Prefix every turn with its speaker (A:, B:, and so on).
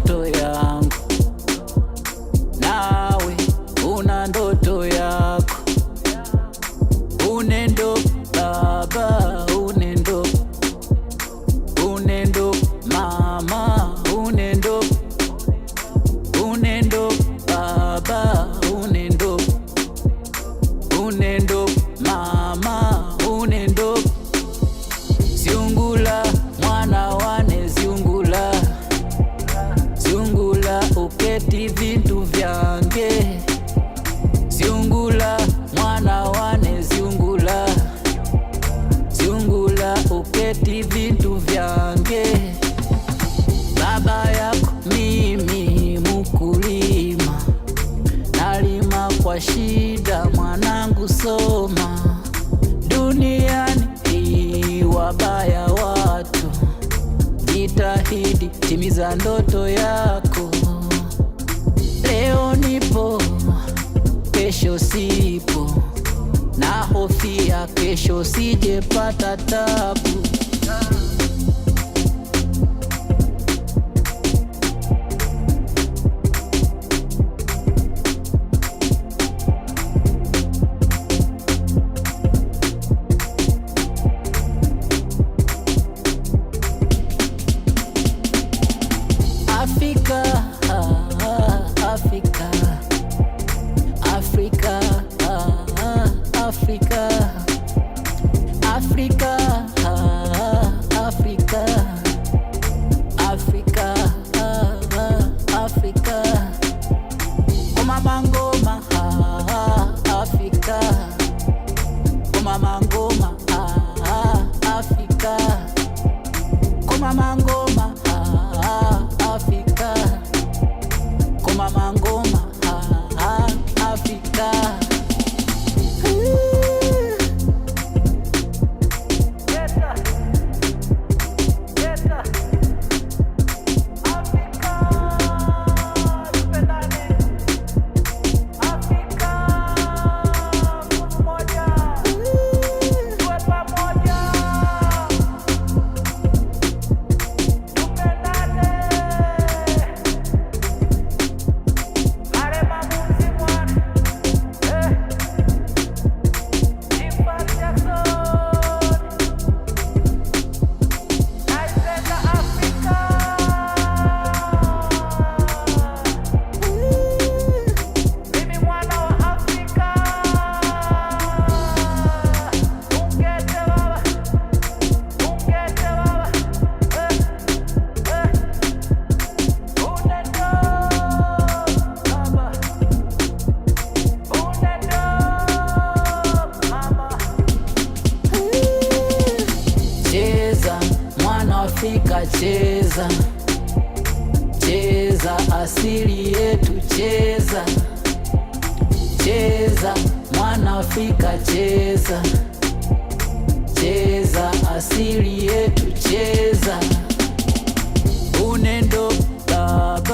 A: ndoto yangu, nawe una ndoto yako. Unendo baba, unendo mama, unendo baba, unendo mama, unendo Ziungula mwana wane ziungula, ziungula uketi vintu vyange. Ziungula mwana wane ziungula, ziungula uketi vintu vyange. Baba yako mimi mukulima, nalima kwa shida mwanangu soma. Duniani hii wabaya watu, jitahidi timiza ndoto yako. Leo nipo kesho sipo, na hofia kesho sijepata tabu. Afrika, Afrika, Afrika, Afrika, Afrika, Afrika, Afrika, Afrika, Koma mangoma, Afrika, Koma mangoma, Afrika, Koma mangoma, Afrika, Koma mangoma, Afrika. Cheza mwana Afrika, cheza, cheza asili yetu, cheza, cheza mwana Afrika, cheza, cheza asili yetu, cheza. Unendo baba,